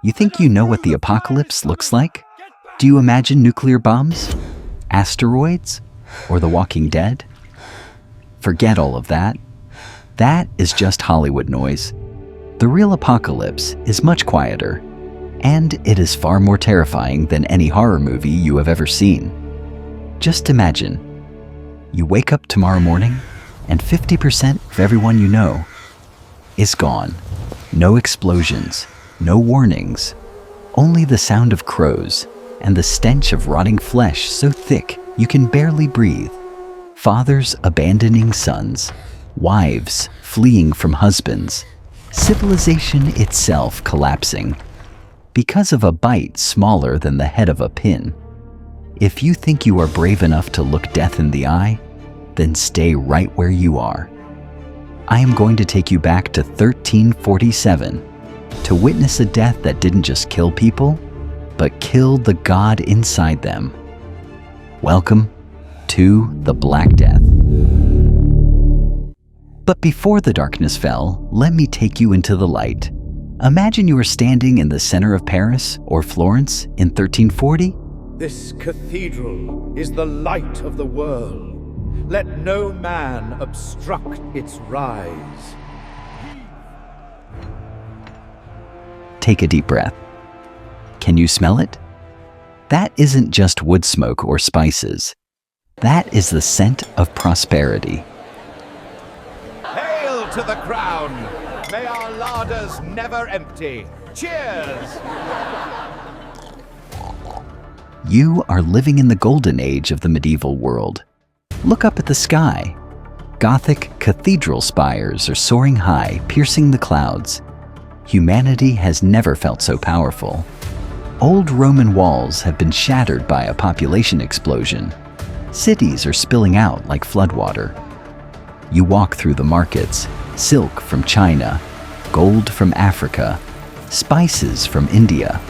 You think you know what the apocalypse looks like? Do you imagine nuclear bombs, asteroids, or the Walking Dead? Forget all of that. That is just Hollywood noise. The real apocalypse is much quieter, and it is far more terrifying than any horror movie you have ever seen. Just imagine, you wake up tomorrow morning and 50% of everyone you know is gone. No explosions, no warnings, only the sound of crows and the stench of rotting flesh so thick you can barely breathe. Fathers abandoning sons, wives fleeing from husbands, civilization itself collapsing because of a bite smaller than the head of a pin. If you think you are brave enough to look death in the eye, then stay right where you are. I am going to take you back to 1347 to witness a death that didn't just kill people, but killed the god inside them. Welcome to the Black Death. But before the darkness fell, let me take you into the light. Imagine you are standing in the center of Paris or Florence in 1340. This cathedral is the light of the world. Let no man obstruct its rise. Take a deep breath. Can you smell it? That isn't just wood smoke or spices. That is the scent of prosperity. Hail to the crown! May our larders never empty. Cheers! You are living in the golden age of the medieval world. Look up at the sky. Gothic cathedral spires are soaring high, piercing the clouds. Humanity has never felt so powerful. Old Roman walls have been shattered by a population explosion. Cities are spilling out like floodwater. You walk through the markets, silk from China, gold from Africa, spices from India.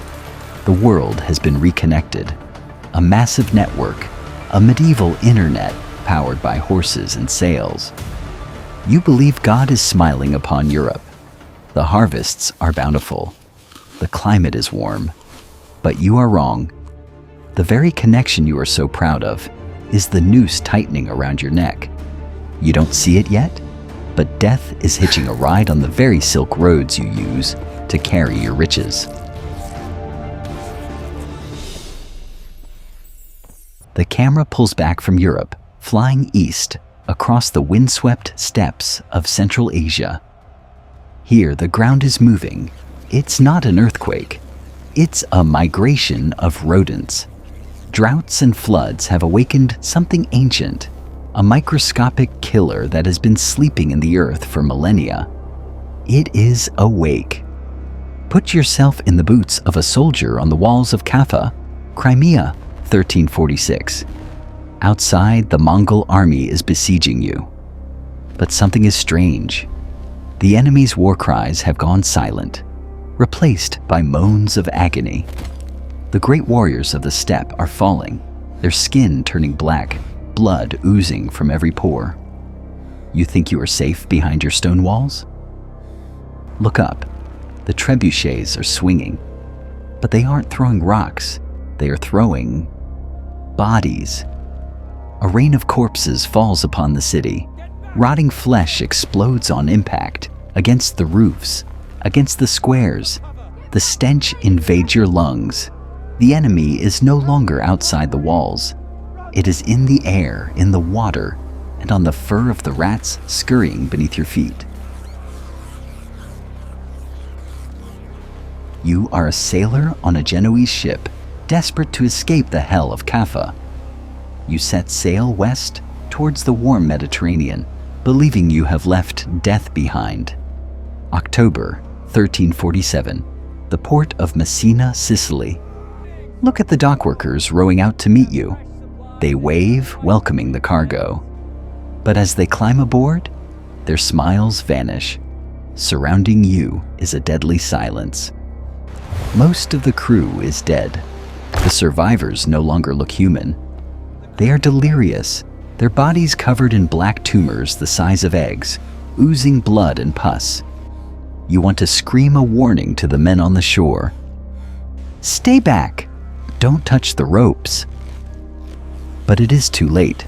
The world has been reconnected. A massive network, a medieval internet powered by horses and sails. You believe God is smiling upon Europe. The harvests are bountiful. The climate is warm. But you are wrong. The very connection you are so proud of is the noose tightening around your neck. You don't see it yet, but death is hitching a ride on the very silk roads you use to carry your riches. The camera pulls back from Europe, flying east across the windswept steppes of Central Asia. Here, the ground is moving. It's not an earthquake. It's a migration of rodents. Droughts and floods have awakened something ancient, a microscopic killer that has been sleeping in the earth for millennia. It is awake. Put yourself in the boots of a soldier on the walls of Caffa, Crimea, 1346. Outside, the Mongol army is besieging you. But something is strange. The enemy's war cries have gone silent, replaced by moans of agony. The great warriors of the steppe are falling, their skin turning black, blood oozing from every pore. You think you are safe behind your stone walls? Look up. The trebuchets are swinging, but they aren't throwing rocks. They are throwing bodies. A rain of corpses falls upon the city. Rotting flesh explodes on impact, against the roofs, against the squares. The stench invades your lungs. The enemy is no longer outside the walls. It is in the air, in the water, and on the fur of the rats scurrying beneath your feet. You are a sailor on a Genoese ship, desperate to escape the hell of Caffa. You set sail west towards the warm Mediterranean, believing you have left death behind. October 1347, the Port of Messina, Sicily. Look at the dockworkers rowing out to meet you. They wave, welcoming the cargo. But as they climb aboard, their smiles vanish. Surrounding you is a deadly silence. Most of the crew is dead. The survivors no longer look human. They are delirious, their bodies covered in black tumors the size of eggs, oozing blood and pus. You want to scream a warning to the men on the shore, "Stay back! Don't touch the ropes!" But it is too late.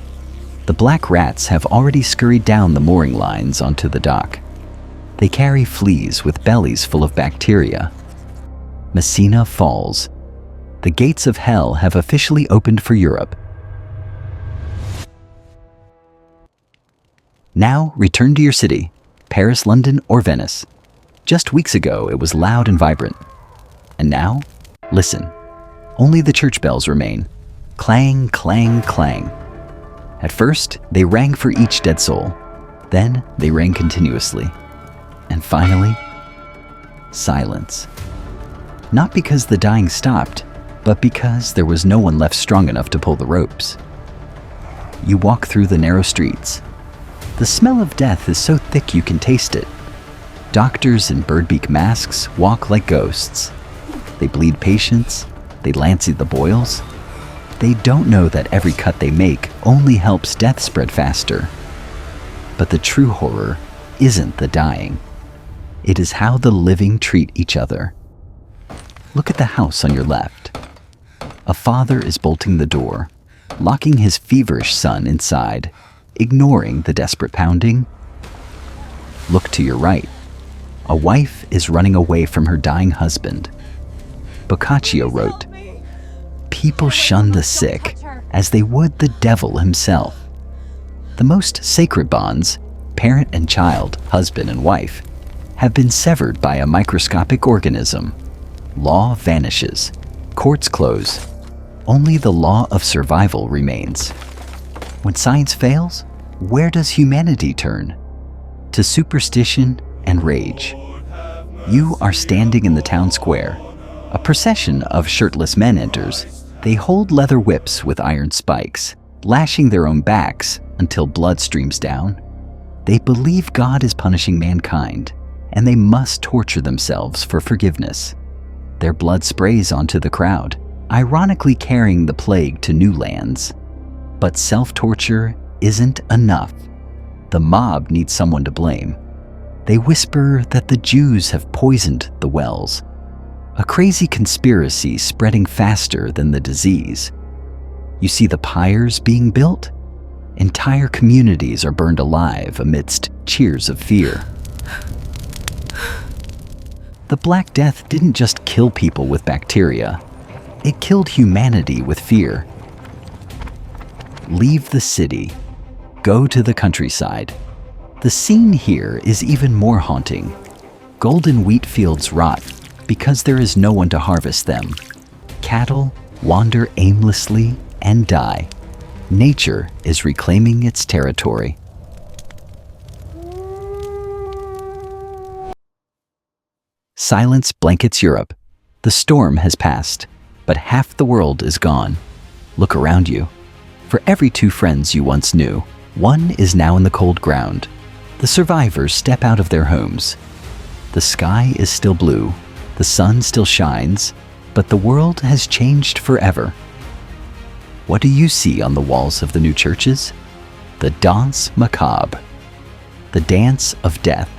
The black rats have already scurried down the mooring lines onto the dock. They carry fleas with bellies full of bacteria. Messina falls. The gates of hell have officially opened for Europe. Now return to your city, Paris, London, or Venice. Just weeks ago, it was loud and vibrant. And now, listen. Only the church bells remain. Clang, clang, clang. At first, they rang for each dead soul. Then, they rang continuously. And finally, silence. Not because the dying stopped, but because there was no one left strong enough to pull the ropes. You walk through the narrow streets. The smell of death is so thick you can taste it. Doctors in bird-beak masks walk like ghosts. They bleed patients. They lancey the boils. They don't know that every cut they make only helps death spread faster. But the true horror isn't the dying. It is how the living treat each other. Look at the house on your left. A father is bolting the door, locking his feverish son inside, ignoring the desperate pounding. Look to your right. A wife is running away from her dying husband. Boccaccio wrote, "People shun the sick as they would the devil himself." The most sacred bonds, parent and child, husband and wife, have been severed by a microscopic organism. Law vanishes. Courts close. Only the law of survival remains. When science fails, where does humanity turn? To superstition and rage. You are standing in the town square. A procession of shirtless men enters. They hold leather whips with iron spikes, lashing their own backs until blood streams down. They believe God is punishing mankind, and they must torture themselves for forgiveness. Their blood sprays onto the crowd, ironically carrying the plague to new lands. But self-torture isn't enough. The mob needs someone to blame. They whisper that the Jews have poisoned the wells. A crazy conspiracy spreading faster than the disease. You see the pyres being built? Entire communities are burned alive amidst cheers of fear. The Black Death didn't just kill people with bacteria. It killed humanity with fear. Leave the city. Go to the countryside. The scene here is even more haunting. Golden wheat fields rot because there is no one to harvest them. Cattle wander aimlessly and die. Nature is reclaiming its territory. Silence blankets Europe. The storm has passed, but half the world is gone. Look around you. For every two friends you once knew, one is now in the cold ground. The survivors step out of their homes. The sky is still blue, the sun still shines, but the world has changed forever. What do you see on the walls of the new churches? The danse macabre, the dance of death.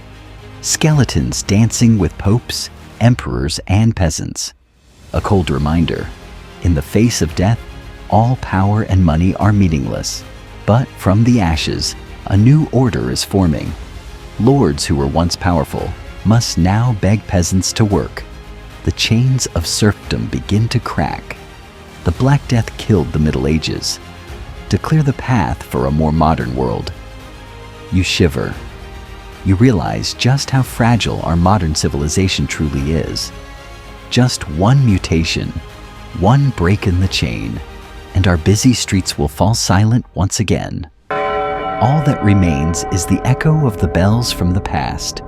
Skeletons dancing with popes, emperors, and peasants. A cold reminder, in the face of death, all power and money are meaningless. But from the ashes, a new order is forming. Lords who were once powerful must now beg peasants to work. The chains of serfdom begin to crack. The Black Death killed the Middle Ages to clear the path for a more modern world. You shiver. You realize just how fragile our modern civilization truly is. Just one mutation, one break in the chain, and our busy streets will fall silent once again. All that remains is the echo of the bells from the past.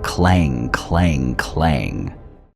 Clang, clang, clang.